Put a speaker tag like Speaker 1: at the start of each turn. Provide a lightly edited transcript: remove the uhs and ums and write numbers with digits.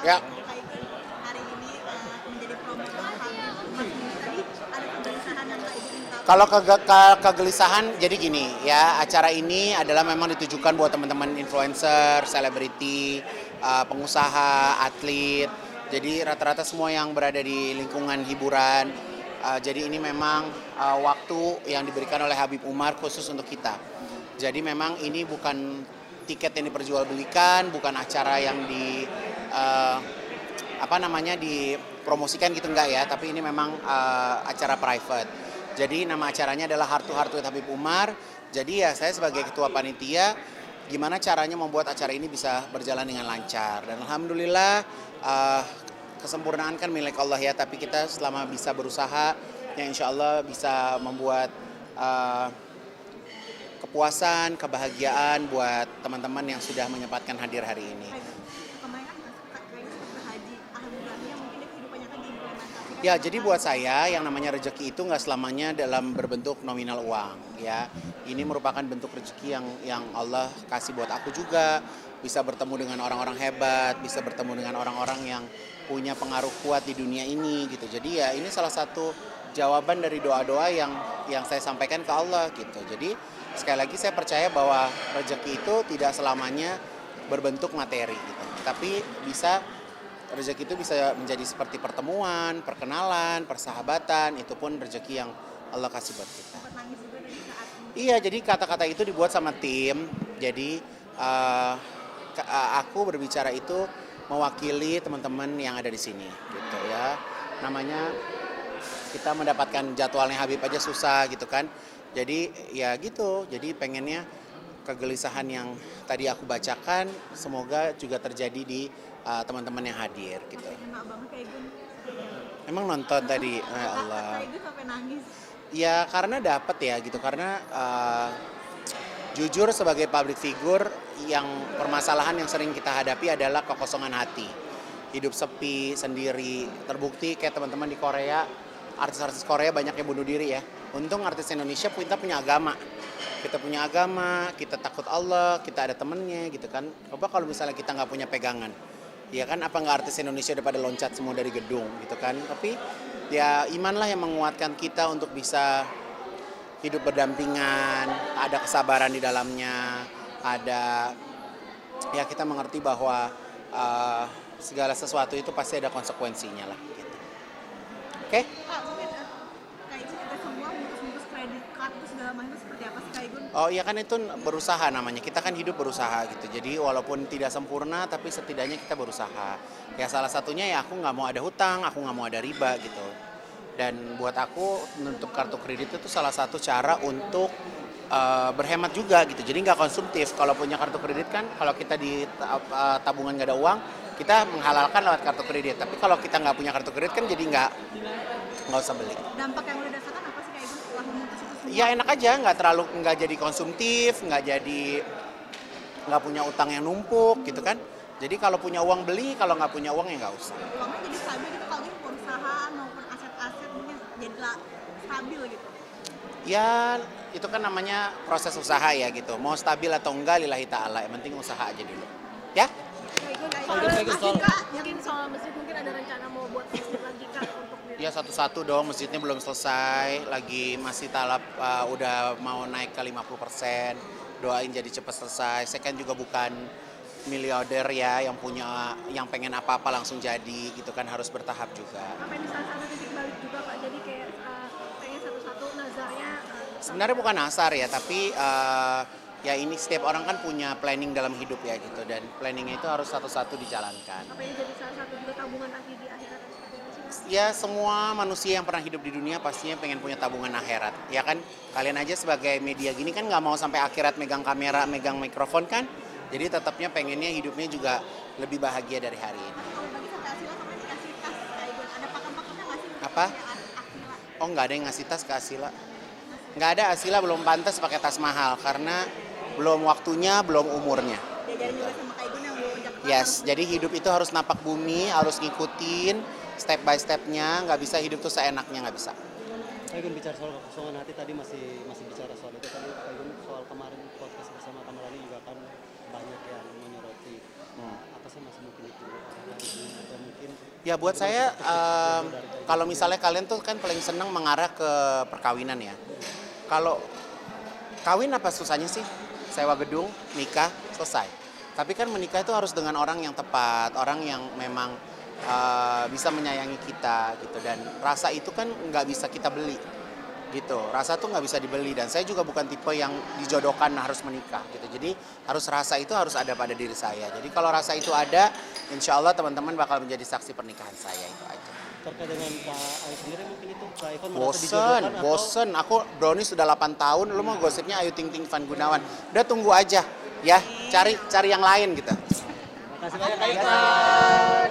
Speaker 1: Ya,
Speaker 2: Kak Igun hari ini menjadi promotor Habib Mas Mini tadi ada kegelisahan yang Kak Igun ungkapkan.
Speaker 1: kalau kegelisahan jadi gini ya, acara ini adalah memang ditujukan buat teman-teman influencer, selebriti, pengusaha, atlet. Jadi rata-rata semua yang berada di lingkungan hiburan. Jadi ini memang waktu yang diberikan oleh Habib Umar khusus untuk kita. Jadi memang ini bukan tiket yang diperjualbelikan, bukan acara yang eh, dipromosikan gitu enggak ya, tapi ini memang acara private. Jadi nama acaranya adalah Heart to Heart with Habib Umar. Jadi ya saya sebagai ketua panitia gimana caranya membuat acara ini bisa berjalan dengan lancar. Dan alhamdulillah eh, kesempurnaan kan milik Allah ya, tapi kita selama bisa berusaha ya insya Allah bisa membuat eh, kepuasan, kebahagiaan buat teman-teman yang sudah menyempatkan hadir hari ini.
Speaker 2: Kak Igun kemarin kan Kak Igun sempat berhaji, alhamdulillahnya mungkin dia kehidupannya kan diimplementasikan.
Speaker 1: Ya, jadi buat saya yang namanya rezeki itu nggak selamanya dalam berbentuk nominal uang, ya. Ini merupakan bentuk rezeki yang Allah kasih buat aku juga, bisa bertemu dengan orang-orang hebat, bisa bertemu dengan orang-orang yang punya pengaruh kuat di dunia ini, gitu. Jadi ya ini salah satu jawaban dari doa-doa yang saya sampaikan ke Allah, gitu. Jadi sekali lagi saya percaya bahwa rezeki itu tidak selamanya berbentuk materi, gitu. Tapi rezeki itu bisa menjadi seperti pertemuan, perkenalan, persahabatan, itu pun rezeki yang Allah kasih buat kita.
Speaker 2: Sempat nangis juga tadi saat
Speaker 1: Iya, jadi kata-kata itu dibuat sama tim. Jadi aku berbicara itu mewakili teman-teman yang ada di sini, gitu ya. Namanya kita mendapatkan jadwalnya Habib aja susah gitu kan. Jadi ya gitu. Jadi pengennya kegelisahan yang tadi aku bacakan semoga juga terjadi di teman-teman yang hadir gitu.
Speaker 2: kena banget Kak Igun.
Speaker 1: Emang nonton tadi, ya Allah.
Speaker 2: Kak Igun sampai nangis.
Speaker 1: Ya karena dapat ya gitu, karena jujur sebagai public figure yang permasalahan yang sering kita hadapi adalah kekosongan hati. Hidup sepi, sendiri, terbukti kayak teman-teman di Korea, artis-artis Korea banyak yang bunuh diri ya. Untung artis Indonesia kita punya agama. Kita punya agama, kita takut Allah, kita ada temennya gitu kan. Coba kalau misalnya kita nggak punya pegangan, ya kan apa nggak artis Indonesia udah pada loncat semua dari gedung gitu kan. Tapi ya imanlah yang menguatkan kita untuk bisa hidup berdampingan, ada kesabaran di dalamnya, ada ya kita mengerti bahwa segala sesuatu itu pasti ada konsekuensinya lah gitu. Oke?
Speaker 2: Kak mungkin Kak Igun juga semua ngurus-ngurus kredit card itu segala macam itu seperti apa sih Kak Igun?
Speaker 1: Oh iya kan itu berusaha namanya, kita kan hidup berusaha gitu. Jadi walaupun tidak sempurna tapi setidaknya kita berusaha. Ya salah satunya ya aku nggak mau ada hutang, aku nggak mau ada riba gitu. Dan buat aku menutup kartu kredit itu salah satu cara untuk berhemat juga gitu. Jadi nggak konsumtif. Kalau punya kartu kredit kan kalau kita di tabungan nggak ada uang, kita menghalalkan lewat kartu kredit. Tapi kalau kita nggak punya kartu kredit kan jadi nggak usah beli.
Speaker 2: Dampak yang udah dirasakan apa sih Kak Igun setelah memutus itu semua?
Speaker 1: Ya enak aja, nggak jadi konsumtif, nggak punya utang yang numpuk gitu kan. Jadi kalau punya uang beli, kalau nggak punya uang ya nggak usah.
Speaker 2: Uangnya jadi stabil gitu kalau ini perusahaan maupun aset-aset mungkin jadi stabil gitu.
Speaker 1: Ya itu kan namanya proses usaha ya gitu. Mau stabil atau enggak lillahi ta'ala, yang penting usaha aja dulu. Ya?
Speaker 2: Mungkin soal masjid mungkin ada rencana mau buat masjid lagi Kak untuk
Speaker 1: Ya satu-satu dong, masjidnya belum selesai, lagi masih talap udah mau naik ke 50%. Doain jadi cepat selesai. Saya kan juga bukan miliarder ya yang pengen apa-apa langsung jadi gitu kan, harus bertahap juga.
Speaker 2: apa ini salah satu titik balik juga Pak jadi kayak pengen satu-satu nazarnya
Speaker 1: Sebenarnya bukan asar ya, tapi ya ini setiap orang kan punya planning dalam hidup ya gitu, dan planningnya itu harus satu-satu dijalankan.
Speaker 2: apa ini jadi salah satu juga tabungan nanti di akhirat seperti itu sih Kak?
Speaker 1: Ya semua manusia yang pernah hidup di dunia pastinya pengen punya tabungan akhirat. Ya kan kalian aja sebagai media gini kan nggak mau sampai akhirat megang kamera, megang mikrofon kan. Jadi tetapnya pengennya hidupnya juga lebih bahagia dari hari ini.
Speaker 2: Kalau bagi sampai Asila kemarin dikasih tas Kak Igun ada pakem-pakemnya nggak sih?
Speaker 1: Apa?
Speaker 2: Akila
Speaker 1: Oh nggak ada yang ngasih tas ke Asila. Nggak ada, Asila belum pantas pakai tas mahal karena belum waktunya, belum umurnya.
Speaker 2: diajarin juga sama Kak Igun yang mau Jakarta
Speaker 1: Yes, jadi hidup itu harus napak bumi, harus ngikutin step by stepnya, nggak bisa hidup tuh seenaknya, nggak bisa.
Speaker 3: Pak Igun bicara soal kekosongan hati tadi masih bicara soal itu tadi Pak Igun soal kemarin podcast bersama Kamarani juga kan banyak yang menyoroti apa sih masih mungkin itu orang
Speaker 1: Ya buat saya kalau misalnya kalian tuh kan paling seneng mengarah ke perkawinan ya. Kalau kawin apa susahnya sih? Sewa gedung, nikah, selesai. Tapi kan menikah itu harus dengan orang yang tepat, orang yang memang bisa menyayangi kita gitu. Dan rasa itu kan nggak bisa kita beli gitu. Rasa tuh nggak bisa dibeli dan saya juga bukan tipe yang dijodohkan harus menikah gitu. Jadi rasa itu harus ada pada diri saya. Jadi kalau rasa itu ada, insya Allah teman-teman bakal menjadi saksi pernikahan saya itu aja.
Speaker 3: Terkait dengan Pak Ayu sendiri mungkin itu Pak Ivan merasa dijodohkan atau
Speaker 1: Bosen. Aku brownies sudah 8 tahun, lu mau gosipnya Ayu Ting Ting Van Gunawan. Udah tunggu aja ya, cari yang lain gitu.
Speaker 3: makasih banyak Kak Ivan.